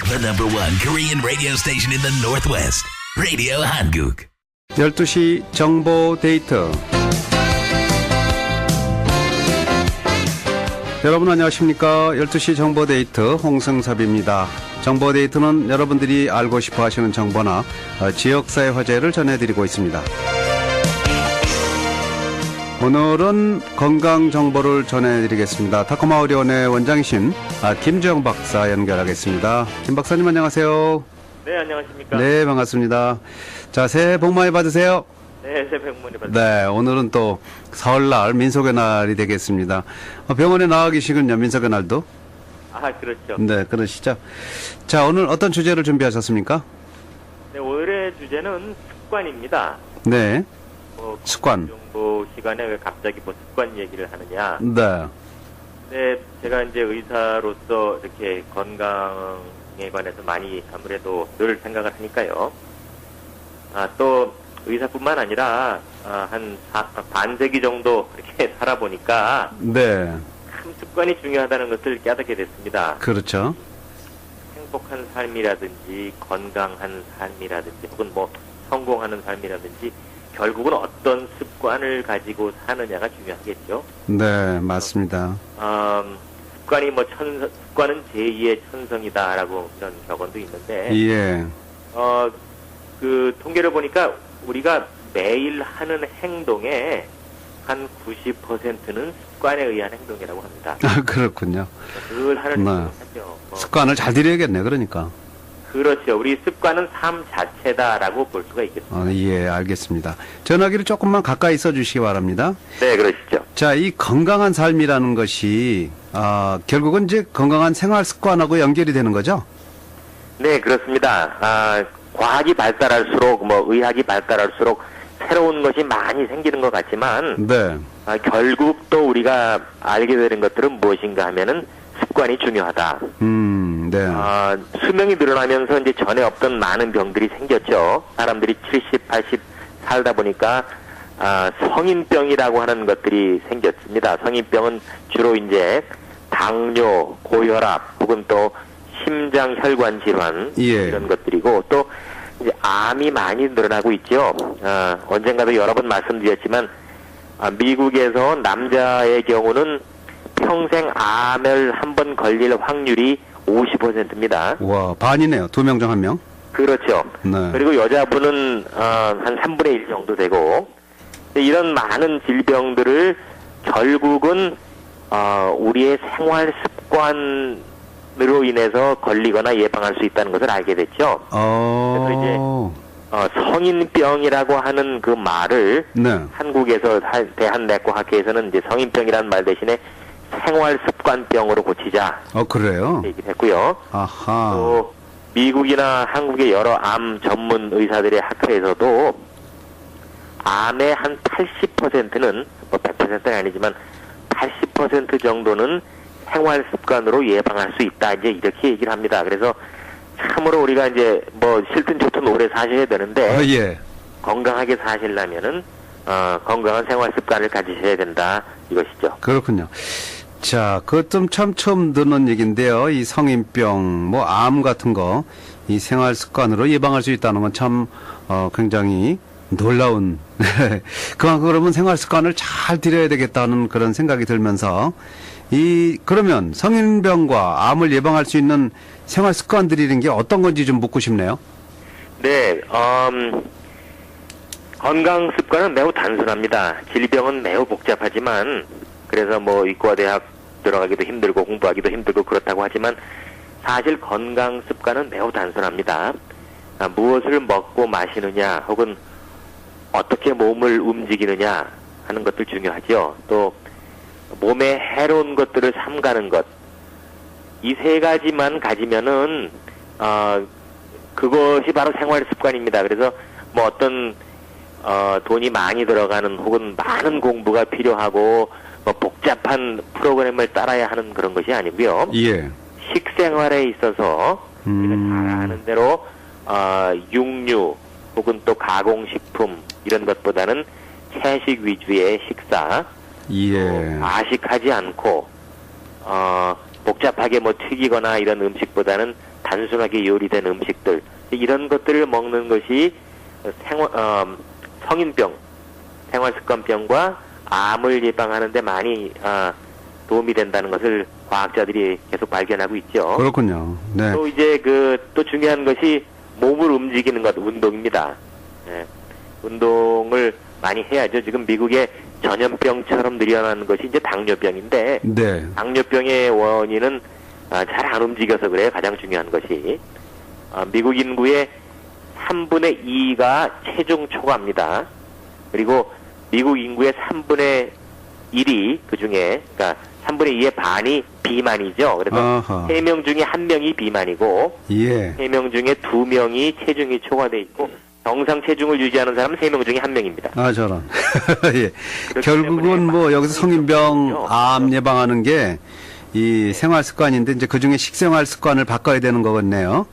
The number one Korean radio station in the Northwest. Radio Hanguk. 12시 정보 데이트. 여러분 안녕하십니까? 12시 정보 데이트 홍승섭입니다. 정보 데이트는 여러분들이 알고 싶어 하시는 정보나 지역사회 화제를 전해드리고 있습니다. 오늘은 건강 정보를 전해드리겠습니다. 타코마 의료원의 원장이신 김주영 박사 연결하겠습니다. 김 박사님 안녕하세요. 네, 안녕하십니까. 네, 반갑습니다. 자, 새해 복 많이 받으세요. 네, 새해 복 많이 받으세요. 네, 오늘은 또 설날 민속의 날이 되겠습니다. 병원에 나와 계시군요, 민속의 날도. 아, 그렇죠. 네, 그러시죠. 자, 오늘 어떤 주제를 준비하셨습니까? 네, 오늘의 주제는 습관입니다. 네, 습관. 정보 시간에 왜 갑자기 습관 얘기를 하느냐. 네, 네, 제가 이제 의사로서 이렇게 건강에 관해서 많이 아무래도 늘 생각을 하니까요. 또 의사뿐만 아니라 한 반세기 정도 이렇게 살아보니까 네, 참 습관이 중요하다는 것을 깨닫게 됐습니다. 그렇죠. 행복한 삶이라든지 건강한 삶이라든지 혹은 성공하는 삶이라든지 결국은 어떤 습관을 가지고 사느냐가 중요하겠죠. 네, 맞습니다. 습관이 습관은 제2의 천성이다라고 이런 격언도 있는데, 예, 그 통계를 보니까 우리가 매일 하는 행동의 한 90%는 습관에 의한 행동이라고 합니다. 그렇군요. 늘 하는 네. 행동을 하죠. 습관을 잘 들여야겠네, 그러니까. 그렇죠. 우리 습관은 삶 자체다라고 볼 수가 있겠습니다. 예, 알겠습니다. 전화기를 조금만 가까이 써주시기 바랍니다. 네, 그러시죠. 자, 이 건강한 삶이라는 것이 결국은 이제 건강한 생활 습관하고 연결이 되는 거죠? 네, 그렇습니다. 과학이 발달할수록 의학이 발달할수록 새로운 것이 많이 생기는 것 같지만 네, 결국 또 우리가 알게 되는 것들은 무엇인가 하면은 습관이 중요하다. 네. 수명이 늘어나면서 이제 전에 없던 많은 병들이 생겼죠. 사람들이 70, 80 살다 보니까 성인병이라고 하는 것들이 생겼습니다. 성인병은 주로 이제 당뇨, 고혈압 혹은 또 심장 혈관 질환 예. 이런 것들이고 또 이제 암이 많이 늘어나고 있죠. 언젠가도 여러 번 말씀드렸지만 미국에서 남자의 경우는 평생 암을 한 번 걸릴 확률이 50%입니다. 와, 반이네요. 2명 중 1명. 그렇죠. 네. 그리고 여자분은 한 3분의 1 정도 되고 이런 많은 질병들을 결국은 우리의 생활 습관으로 인해서 걸리거나 예방할 수 있다는 것을 알게 됐죠. 그래서 이제 성인병이라고 하는 그 말을 네. 한국에서 대한내과학회에서는 이제 성인병이라는 말 대신에 생활습관병으로 고치자. 그래요? 얘기를 했고요. 아하. 또 미국이나 한국의 여러 암 전문 의사들의 학회에서도 암의 한 80%는 100%는 아니지만 80% 정도는 생활습관으로 예방할 수 있다. 이제 이렇게 얘기를 합니다. 그래서 참으로 우리가 이제 싫든 좋든 오래 사셔야 되는데 예. 건강하게 사시려면은 건강한 생활습관을 가지셔야 된다. 이것이죠. 그렇군요. 자, 그것 참 처음 듣는 얘기인데요. 이 성인병, 암 같은 거, 이 생활 습관으로 예방할 수 있다는 건 참, 굉장히 놀라운, 그만큼 그러면 생활 습관을 잘 들여야 되겠다는 그런 생각이 들면서, 그러면 성인병과 암을 예방할 수 있는 생활 습관들이라는 게 어떤 건지 좀 묻고 싶네요. 네, 건강 습관은 매우 단순합니다. 질병은 매우 복잡하지만, 그래서 의과대학 들어가기도 힘들고 공부하기도 힘들고 그렇다고 하지만 사실 건강 습관은 매우 단순합니다. 무엇을 먹고 마시느냐 혹은 어떻게 몸을 움직이느냐 하는 것들 중요하죠. 또 몸에 해로운 것들을 삼가는 것. 이 세 가지만 가지면은 그것이 바로 생활 습관입니다. 그래서 어떤 돈이 많이 들어가는 혹은 많은 공부가 필요하고 복잡한 프로그램을 따라야 하는 그런 것이 아니고요. 예. 식생활에 있어서 우리가 잘 아는 대로 육류 혹은 또 가공식품 이런 것보다는 채식 위주의 식사, 예. 과식하지 않고 복잡하게 튀기거나 이런 음식보다는 단순하게 요리된 음식들 이런 것들을 먹는 것이 성인병, 생활습관병과 암을 예방하는 데 많이 도움이 된다는 것을 과학자들이 계속 발견하고 있죠. 그렇군요. 네. 또 이제 또 중요한 것이 몸을 움직이는 것, 운동입니다. 예. 운동을 많이 해야죠. 지금 미국의 전염병처럼 늘어나는 것이 이제 당뇨병인데, 네. 당뇨병의 원인은 잘 안 움직여서 그래요. 가장 중요한 것이. 미국 인구의 3분의 2가 체중 초과입니다. 그리고 미국 인구의 3분의 1이 그 중에, 그러니까 3분의 2의 반이 비만이죠. 그래서 3명 중에 1명이 비만이고, 예. 3명 중에 2명이 체중이 초과돼 있고, 정상 체중을 유지하는 사람은 3명 중에 1명입니다. 아, 저런. 예. 결국은 뭐 여기서 성인병, 암 예방하는 게 이 생활 습관인데 이제 그 중에 식생활 습관을 바꿔야 되는 거겠네요.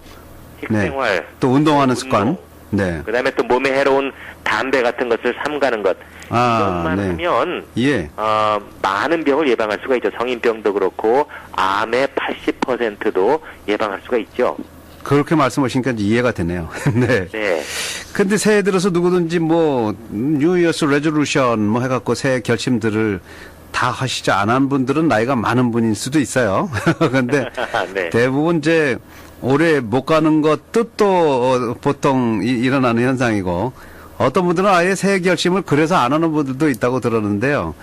식생활. 네. 또 운동하는 습관. 네. 그 다음에 또 몸에 해로운 담배 같은 것을 삼가는 것. 이것만 네. 하면, 예. 많은 병을 예방할 수가 있죠. 성인병도 그렇고, 암의 80%도 예방할 수가 있죠. 그렇게 말씀하시니까 이제 이해가 되네요. 네. 네. 근데 새해 들어서 누구든지 뭐 뉴이어스 레졸루션 뭐 해갖고 새해 결심들을 다 하시지 않은 분들은 나이가 많은 분일 수도 있어요. 근데 네. 대부분 이제 올해 못 가는 것도 또 보통 일어나는 현상이고 어떤 분들은 아예 새해 결심을 그래서 안 하는 분들도 있다고 들었는데요.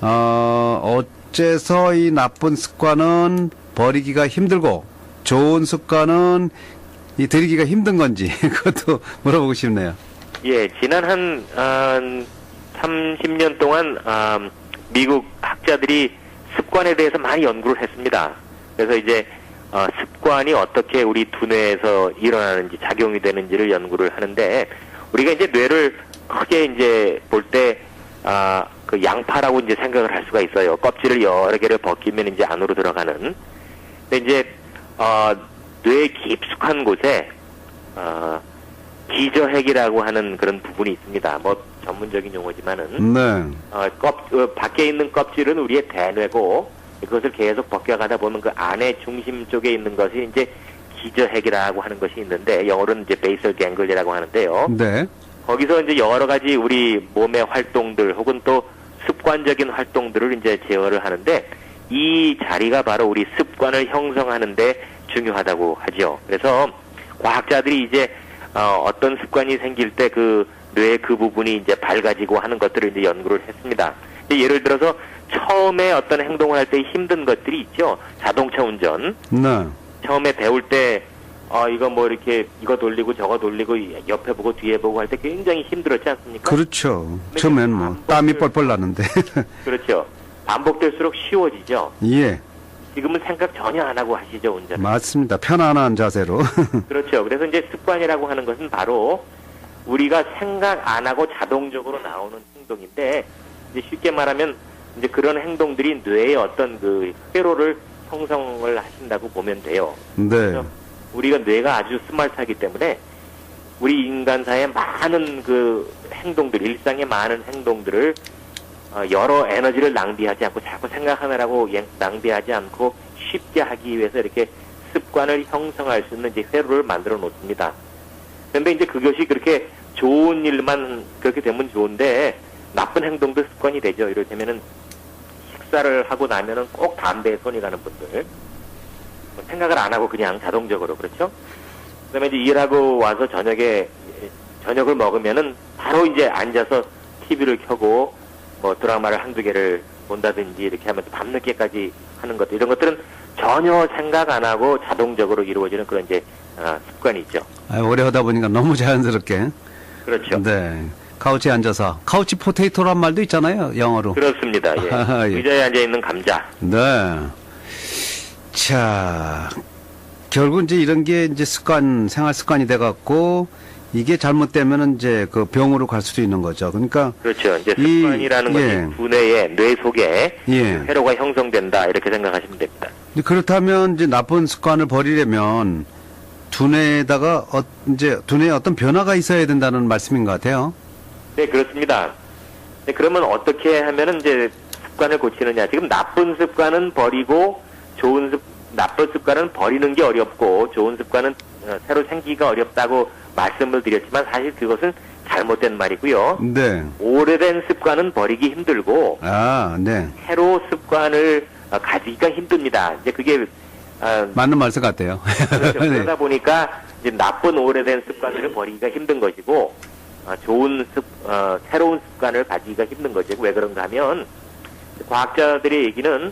어째서 이 나쁜 습관은 버리기가 힘들고 좋은 습관은 이 들이기가 힘든 건지 그것도 물어보고 싶네요. 예, 지난 한 30년 동안 미국 학자들이 습관에 대해서 많이 연구를 했습니다. 그래서 이제 습관이 어떻게 우리 두뇌에서 일어나는지 작용이 되는지를 연구를 하는데 우리가 이제 뇌를 크게 이제 볼 때 그 양파라고 이제 생각을 할 수가 있어요. 껍질을 여러 개를 벗기면 이제 안으로 들어가는. 근데 이제 뇌 깊숙한 곳에 기저핵이라고 하는 그런 부분이 있습니다. 뭐 전문적인 용어지만은 네. 밖에 있는 껍질은 우리의 대뇌고 그것을 계속 벗겨가다 보면 그 안에 중심 쪽에 있는 것이 이제 기저핵이라고 하는 것이 있는데 영어로는 이제 베이설 갱글이라고 하는데요. 네. 거기서 이제 여러 가지 우리 몸의 활동들 혹은 또 습관적인 활동들을 이제 제어를 하는데 이 자리가 바로 우리 습관을 형성하는데 중요하다고 하죠. 그래서 과학자들이 이제 어떤 습관이 생길 때 그 뇌의 그 부분이 이제 밝아지고 하는 것들을 이제 연구를 했습니다. 예를 들어서 처음에 어떤 행동을 할 때 힘든 것들이 있죠. 자동차 운전. 네. 처음에 배울 때 이거 뭐 이렇게 이거 돌리고 저거 돌리고 옆에 보고 뒤에 보고 할 때 굉장히 힘들었지 않습니까? 그렇죠. 처음엔 뭐 땀이 뻘뻘 나는데. 그렇죠. 반복될수록 쉬워지죠. 예. 지금은 생각 전혀 안 하고 하시죠, 운전. 맞습니다. 편안한 자세로. 그렇죠. 그래서 이제 습관이라고 하는 것은 바로 우리가 생각 안 하고 자동적으로 나오는 행동인데 이제 쉽게 말하면 이제 그런 행동들이 뇌의 어떤 그 회로를 형성을 하신다고 보면 돼요. 네. 그래서 우리가 뇌가 아주 스마트하기 때문에 우리 인간사의 많은 그 행동들, 일상의 많은 행동들을 여러 에너지를 낭비하지 않고 자꾸 생각하느라고 낭비하지 않고 쉽게 하기 위해서 이렇게 습관을 형성할 수 있는 이제 회로를 만들어 놓습니다. 그런데 이제 그것이 그렇게 좋은 일만 그렇게 되면 좋은데 나쁜 행동도 습관이 되죠. 이를테면은 식사를 하고 나면은 꼭 담배에 손이 가는 분들. 생각을 안 하고 그냥 자동적으로, 그렇죠? 그 다음에 이제 일하고 와서 저녁을 먹으면은 바로 이제 앉아서 TV를 켜고 뭐 드라마를 한두 개를 본다든지 이렇게 하면서 밤늦게까지 하는 것들, 이런 것들은 전혀 생각 안 하고 자동적으로 이루어지는 그런 이제 습관이 있죠. 오래 하다 보니까 너무 자연스럽게. 그렇죠. 네. 카우치에 앉아서 카우치 포테이토란 말도 있잖아요, 영어로. 그렇습니다. 예. 예. 의자에 앉아 있는 감자. 네. 자, 결국 이제 이런 게 이제 생활 습관이 돼갖고 이게 잘못되면은 이제 그 병으로 갈 수도 있는 거죠. 그러니까. 그렇죠. 이제 습관이라는 것이 두뇌의 뇌 속에 회로가 형성된다 이렇게 생각하시면 됩니다. 그렇다면 이제 나쁜 습관을 버리려면 두뇌에다가 이제 두뇌에 어떤 변화가 있어야 된다는 말씀인 것 같아요. 네, 그렇습니다. 네, 그러면 어떻게 하면은 이제 습관을 고치느냐? 지금 나쁜 습관은 버리고 좋은 나쁜 습관은 버리는 게 어렵고 좋은 습관은 새로 생기기가 어렵다고 말씀을 드렸지만 사실 그것은 잘못된 말이고요. 네. 오래된 습관은 버리기 힘들고 네. 새로 습관을 가지기가 힘듭니다. 이제 그게 맞는 말씀 같아요. 그렇죠. 네. 그러다 보니까 이제 나쁜 오래된 습관을 버리기가 힘든 것이고 새로운 습관을 가지기가 힘든 거죠. 왜 그런가 하면 과학자들의 얘기는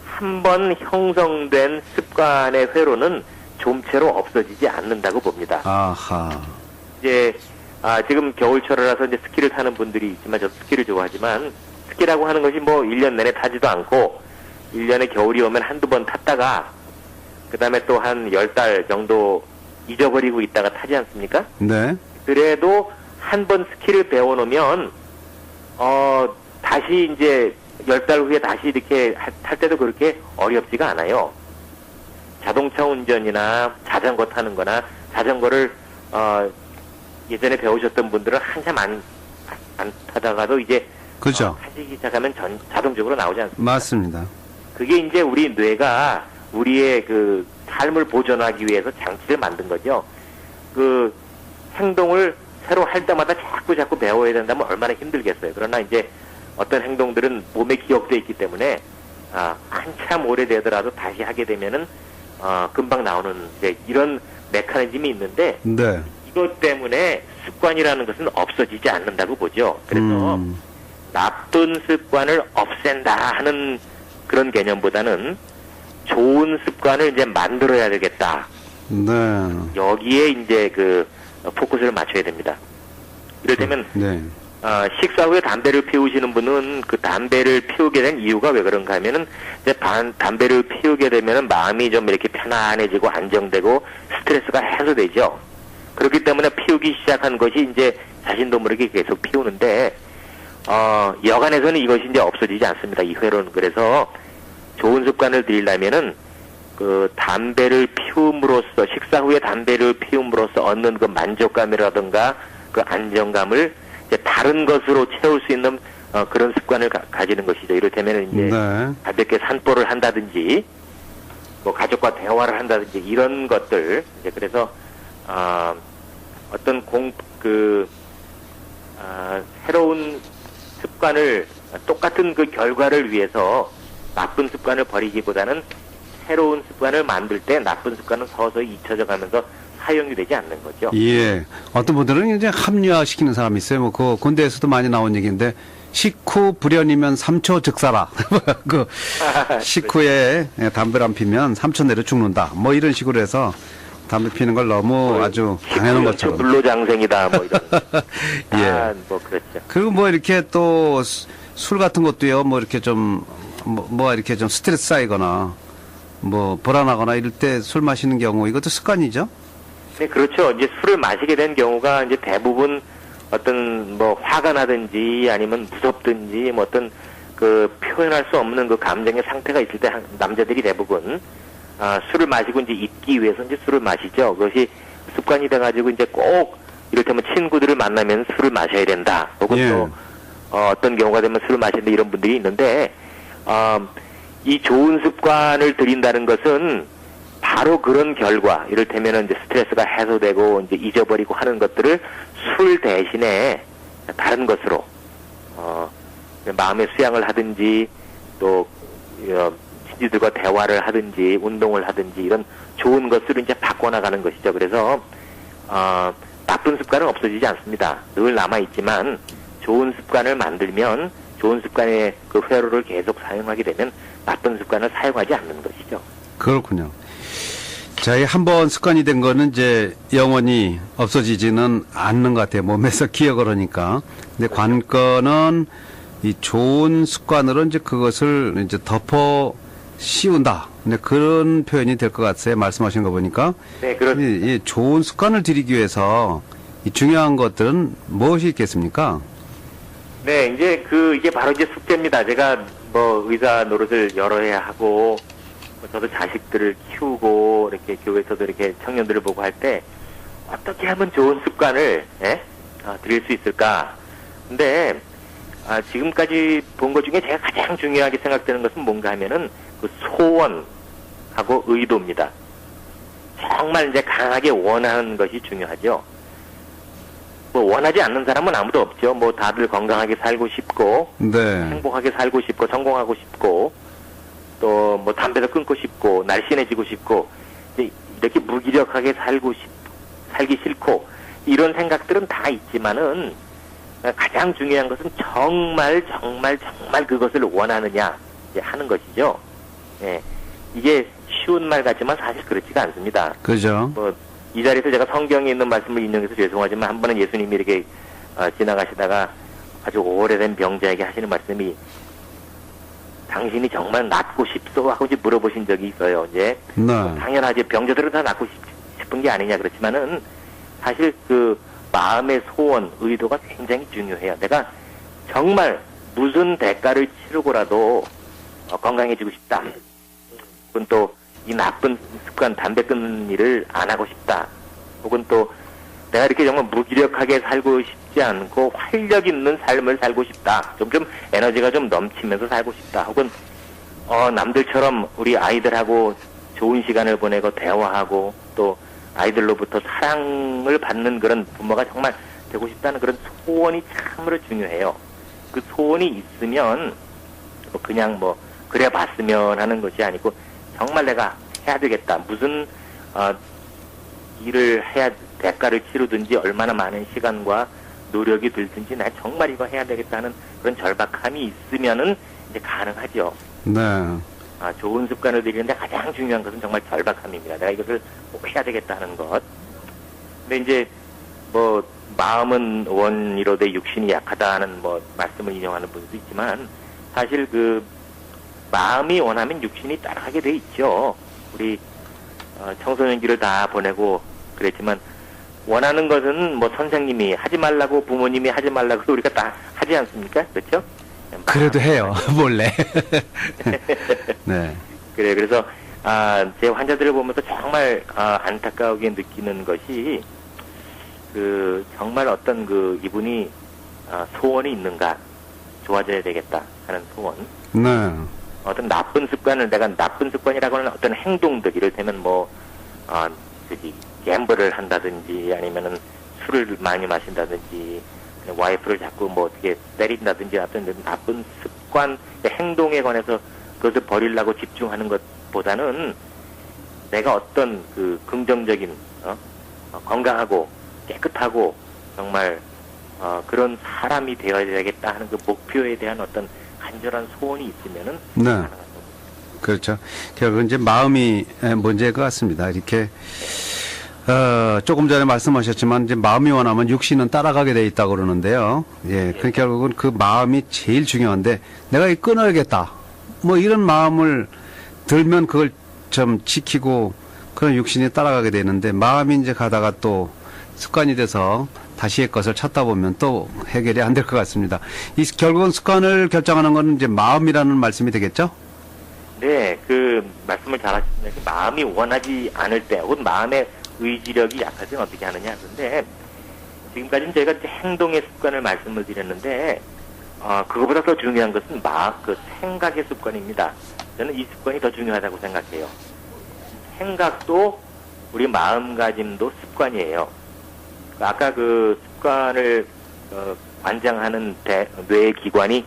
한 번 형성된 습관의 회로는 좀채로 없어지지 않는다고 봅니다. 아하. 이제 지금 겨울철이라서 이제 스키를 타는 분들이 있지만 저도 스키를 좋아하지만 스키라고 하는 것이 뭐 1년 내내 타지도 않고 1년에 겨울이 오면 한두 번 탔다가 그 다음에 또 한 10달 정도 잊어버리고 있다가 타지 않습니까? 네. 그래도 한 번 스키를 배워놓으면 다시 이제 10달 후에 다시 이렇게 탈 때도 그렇게 어렵지가 않아요. 자동차 운전이나 자전거 타는 거나 자전거를 예전에 배우셨던 분들은 한참 안 타다가도 이제 그죠. 타시기 시작하면 자동적으로 나오지 않습니까? 맞습니다. 그게 이제 우리 뇌가 우리의 그 삶을 보존하기 위해서 장치를 만든 거죠. 그 행동을 새로 할 때마다 자꾸 배워야 된다면 얼마나 힘들겠어요. 그러나 이제 어떤 행동들은 몸에 기억되어 있기 때문에 한참 오래되더라도 다시 하게 되면은 금방 나오는 이제 이런 메커니즘이 있는데 네. 이것 때문에 습관이라는 것은 없어지지 않는다고 보죠. 그래서 나쁜 습관을 없앤다 하는 그런 개념보다는 좋은 습관을 이제 만들어야 되겠다. 네. 여기에 이제 그 포커스를 맞춰야 됩니다. 이를테면 네. 식사 후에 담배를 피우시는 분은 그 담배를 피우게 된 이유가 왜 그런가 하면은 이제 담배를 피우게 되면은 마음이 좀 이렇게 편안해지고 안정되고 스트레스가 해소되죠. 그렇기 때문에 피우기 시작한 것이 이제 자신도 모르게 계속 피우는데 여간에서는 이것이 이제 없어지지 않습니다. 이 회로는. 그래서 좋은 습관을 들이려면은 그 담배를 피움으로써 식사 후에 담배를 피움으로써 얻는 그 만족감이라든가 그 안정감을 이제 다른 것으로 채울 수 있는 그런 습관을 가지는 것이죠. 이를테면 이제 네. 가볍게 산보를 한다든지 뭐 가족과 대화를 한다든지 이런 것들 이제 그래서 어떤 새로운 습관을 똑같은 그 결과를 위해서 나쁜 습관을 버리기보다는 새로운 습관을 만들 때 나쁜 습관은 서서히 잊혀져 가면서 사용이 되지 않는 거죠. 예. 어떤 분들은 이제 합리화시키는 사람이 있어요. 뭐, 그 군대에서도 많이 나온 얘기인데, 식후 불연이면 3초 즉사라. 식후에 담배를 안 피면 3초 내로 죽는다. 뭐 이런 식으로 해서 담배 피는 걸 너무 아주 당연한 것처럼. 불로장생이다. 뭐 이런. 예. 뭐 그렇죠. 그리고 뭐 이렇게 또 술 같은 것도요. 뭐 이렇게 좀 이렇게 좀 스트레스 쌓이거나 뭐 불안하거나 이럴 때 술 마시는 경우 이것도 습관이죠. 네, 그렇죠. 이제 술을 마시게 된 경우가 이제 대부분 어떤 뭐 화가 나든지 아니면 무섭든지 뭐 어떤 그 표현할 수 없는 그 감정의 상태가 있을 때 남자들이 대부분 술을 마시고 이제 잊기 위해서 이제 술을 마시죠. 그것이 습관이 돼가지고 이제 꼭 이를테면 친구들을 만나면 술을 마셔야 된다. 혹은 예. 또 어떤 경우가 되면 술을 마시는데 이런 분들이 있는데 이 좋은 습관을 들인다는 것은 바로 그런 결과, 이를테면 이제 스트레스가 해소되고 이제 잊어버리고 하는 것들을 술 대신에 다른 것으로 마음의 수양을 하든지 또 친구들과 대화를 하든지 운동을 하든지 이런 좋은 것으로 이제 바꿔나가는 것이죠. 그래서 나쁜 습관은 없어지지 않습니다. 늘 남아 있지만 좋은 습관을 만들면 좋은 습관의 그 회로를 계속 사용하게 되면 나쁜 습관을 사용하지 않는 것이죠. 그렇군요. 자, 한번 습관이 된 거는 이제 영원히 없어지지는 않는 것 같아요. 몸에서 기억을 하니까. 근데 관건은 이 좋은 습관으로 이제 그것을 이제 덮어 씌운다. 근데 그런 표현이 될 것 같아요. 말씀하신 거 보니까. 네, 그렇습니다. 이 좋은 습관을 들이기 위해서 이 중요한 것들은 무엇이 있겠습니까? 네, 이제 이게 바로 이제 숙제입니다. 제가 뭐 의사 노릇을 여러 해 하고, 저도 자식들을 키우고, 이렇게 교회에서도 이렇게 청년들을 보고 할 때, 어떻게 하면 좋은 습관을, 들일 수 있을까? 근데, 지금까지 본 것 중에 제가 가장 중요하게 생각되는 것은 뭔가 하면은, 그 소원, 생각하고 의도입니다. 정말 이제 강하게 원하는 것이 중요하죠. 뭐 원하지 않는 사람은 아무도 없죠. 뭐 다들 건강하게 살고 싶고, 네. 행복하게 살고 싶고, 성공하고 싶고, 또 뭐 담배도 끊고 싶고, 날씬해지고 싶고, 이제 이렇게 무기력하게 살기 싫고, 이런 생각들은 다 있지만은 가장 중요한 것은 정말 그것을 원하느냐 하는 것이죠. 예. 이게 쉬운 말 같지만 사실 그렇지가 않습니다. 그죠. 뭐 이 자리에서 제가 성경에 있는 말씀을 인용해서 죄송하지만 한 번은 예수님이 이렇게 지나가시다가 아주 오래된 병자에게 하시는 말씀이 당신이 정말 낫고 싶소? 하고 이제 물어보신 적이 있어요. 이제 네. 당연하지 병자들은 다 낫고 싶은 게 아니냐 그렇지만은 사실 그 마음의 소원, 의도가 굉장히 중요해요. 내가 정말 무슨 대가를 치르고라도 건강해지고 싶다. 혹은 또 이 나쁜 습관, 담배 끊는 일을 안 하고 싶다. 혹은 또 내가 이렇게 정말 무기력하게 살고 싶지 않고 활력 있는 삶을 살고 싶다. 좀 에너지가 좀 넘치면서 살고 싶다. 혹은 남들처럼 우리 아이들하고 좋은 시간을 보내고 대화하고 또 아이들로부터 사랑을 받는 그런 부모가 정말 되고 싶다는 그런 소원이 참으로 중요해요. 그 소원이 있으면 그냥 뭐 그래 봤으면 하는 것이 아니고 정말 내가 해야 되겠다. 무슨 일을 해야 대가를 치르든지 얼마나 많은 시간과 노력이 들든지 나 정말 이거 해야 되겠다 하는 그런 절박함이 있으면은 이제 가능하죠. 네. 좋은 습관을 들이는데 가장 중요한 것은 정말 절박함입니다. 내가 이것을 꼭 해야 되겠다 하는 것. 근데 이제 뭐 마음은 원이로되 육신이 약하다 하는 뭐 말씀을 인용하는 분도 있지만 사실 그 마음이 원하면 육신이 따라가게 돼 있죠. 우리 청소년기를 다 보내고 그랬지만 원하는 것은 뭐 선생님이 하지 말라고 부모님이 하지 말라고 우리가 다 하지 않습니까? 그렇죠? 그래도 해요. 몰래. 네. 그래 그래서 제 환자들을 보면서 정말 안타까우게 느끼는 것이 그 정말 어떤 그 이분이 소원이 있는가 좋아져야 되겠다 하는 소원. 네. 어떤 나쁜 습관을 내가 나쁜 습관이라고 하는 어떤 행동들 이를테면 뭐 갬블을 한다든지 아니면은 술을 많이 마신다든지 와이프를 자꾸 뭐 어떻게 때린다든지 어떤 나쁜 습관 행동에 관해서 그것을 버리려고 집중하는 것보다는 내가 어떤 그 긍정적인 건강하고 깨끗하고 정말 그런 사람이 되어야 되겠다 하는 그 목표에 대한 어떤 간절한 소원이 있으면은 네. 가능하죠. 그렇죠. 결국은 이제 마음이 문제일 것 같습니다. 이렇게 조금 전에 말씀하셨지만 이제 마음이 원하면 육신은 따라가게 돼 있다고 그러는데요. 예, 그 결국은 그 마음이 제일 중요한데 내가 이 끊어야겠다. 뭐 이런 마음을 들면 그걸 좀 지키고 그런 육신이 따라가게 되는데 마음이 이제 가다가 또 습관이 돼서 다시 것을 찾다 보면 또 해결이 안 될 것 같습니다. 이 결국은 습관을 결정하는 건 이제 마음이라는 말씀이 되겠죠? 네, 그 말씀을 잘하셨습니다. 마음이 원하지 않을 때 혹은 마음의 의지력이 약할 때는 어떻게 하느냐. 그런데 지금까지는 저희가 이제 행동의 습관을 말씀을 드렸는데 그거보다 더 중요한 것은 그 생각의 습관입니다. 저는 이 습관이 더 중요하다고 생각해요. 생각도 우리 마음가짐도 습관이에요. 아까 그 습관을 관장하는 뇌의 기관이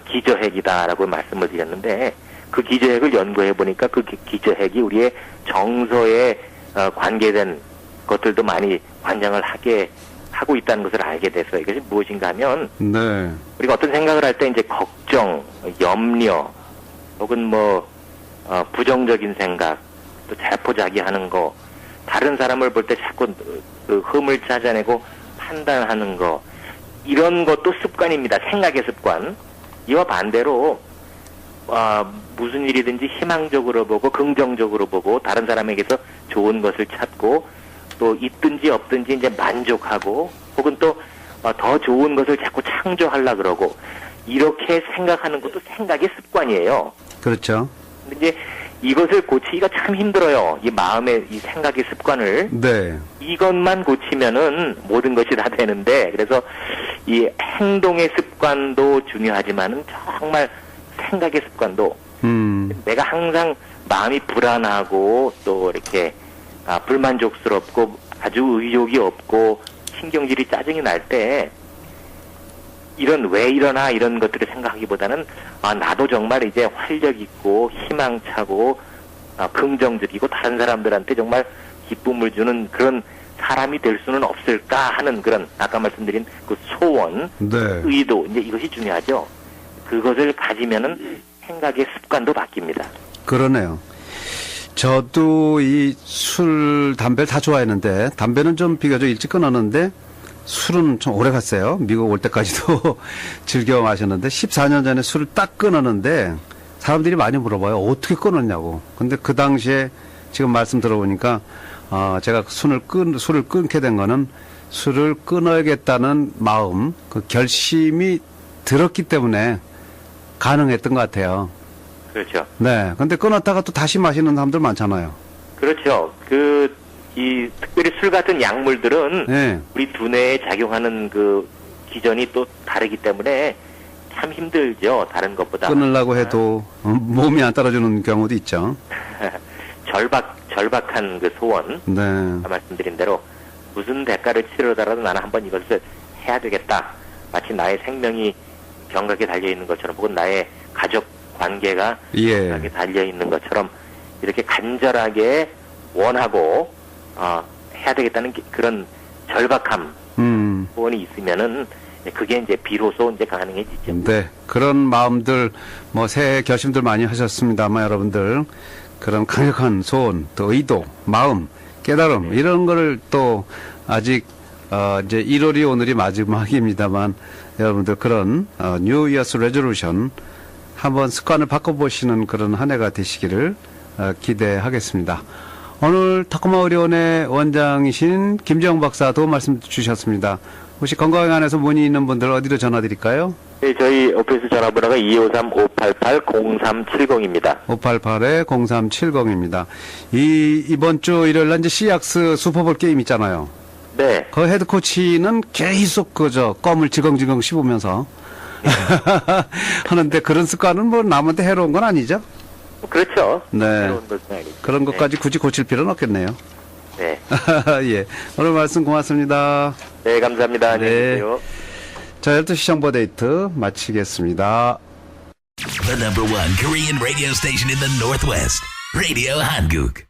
기저핵이다라고 말씀을 드렸는데 그 기저핵을 연구해 보니까 그 기저핵이 우리의 정서에 관계된 것들도 많이 관장을 하고 있다는 것을 알게 됐어요. 이것이 무엇인가 하면 네. 우리가 어떤 생각을 할 때 이제 걱정, 염려 혹은 뭐 부정적인 생각 또 자포자기하는 거 다른 사람을 볼 때 자꾸 그 흠을 찾아내고 판단하는 거 이런 것도 습관입니다. 생각의 습관. 이와 반대로 무슨 일이든지 희망적으로 보고 긍정적으로 보고 다른 사람에게서 좋은 것을 찾고 또 있든지 없든지 이제 만족하고 혹은 또 더 좋은 것을 자꾸 창조하려고 그러고 이렇게 생각하는 것도 생각의 습관이에요. 그렇죠. 근데 이제 이것을 고치기가 참 힘들어요. 이 마음의 이 생각의 습관을. 네. 이것만 고치면은 모든 것이 다 되는데 그래서 이 행동의 습관도 중요하지만은 정말 생각의 습관도 내가 항상 마음이 불안하고 또 이렇게 불만족스럽고 아주 의욕이 없고 신경질이 짜증이 날 때 이런 왜 일어나 이런 것들을 생각하기보다는 나도 정말 이제 활력 있고 희망차고 긍정적이고 다른 사람들한테 정말 기쁨을 주는 그런 사람이 될 수는 없을까 하는 그런 아까 말씀드린 그 소원, 네. 의도 이제 이것이 중요하죠. 그것을 가지면은 생각의 습관도 바뀝니다. 그러네요. 저도 이 술, 담배를 다 좋아했는데 담배는 좀 비교적 일찍 끊었는데 술은 좀 오래 갔어요. 미국 올 때까지도 즐겨 마셨는데 14년 전에 술을 딱 끊었는데 사람들이 많이 물어봐요. 어떻게 끊었냐고. 근데 그 당시에 지금 말씀 들어보니까 제가 술을 끊게 된 거는 술을 끊어야겠다는 마음, 그 결심이 들었기 때문에 가능했던 것 같아요. 그렇죠. 네. 근데 끊었다가 또 다시 마시는 사람들 많잖아요. 그렇죠. 이 특별히 술 같은 약물들은 네. 우리 두뇌에 작용하는 그 기전이 또 다르기 때문에 참 힘들죠. 다른 것보다. 끊으려고 해도 몸이 안 따라주는 경우도 있죠. 절박한 그 소원. 네. 아까 말씀드린 대로 무슨 대가를 치르더라도 나는 한번 이것을 해야 되겠다. 마치 나의 생명이 경각에 달려있는 것처럼 혹은 나의 가족 관계가 예. 경각에 달려있는 것처럼 이렇게 간절하게 원하고 해야 되겠다는 그런 절박함 소원이 있으면은 그게 이제 비로소 이제 가능해지죠. 네. 그런 마음들 새해 결심들 많이 하셨습니다만 여러분들 그런 강력한 소원, 또 의도, 마음, 깨달음 이런 거를 또 아직 이제 1월이 오늘이 마지막입니다만 여러분들 그런 New Year's Resolution 한번 습관을 바꿔보시는 그런 한 해가 되시기를 기대하겠습니다. 오늘 타코마 의료원의 원장이신 김재영 박사 도움 말씀 주셨습니다. 혹시 건강에 관해서 문의 있는 분들 어디로 전화드릴까요? 네, 저희 오피스 전화번호가 253-588-0370입니다. 588-0370입니다. 이번 주 일요일 날 이제 시약스 슈퍼볼 게임 있잖아요. 네. 그 헤드 코치는 계속 껌을 지렁지렁 씹으면서 하는데 그런 습관은 남한테 해로운 건 아니죠? 그렇죠. 네. 새로운 것은 아니죠. 그런 것까지 네. 굳이 고칠 필요는 없겠네요. 네. 예. 오늘 말씀 고맙습니다. 네, 감사합니다. 안녕히 네. 계세요. 자, 12시 정보데이트 마치겠습니다. The #1 Korean radio station in the Northwest. Radio Hanguk.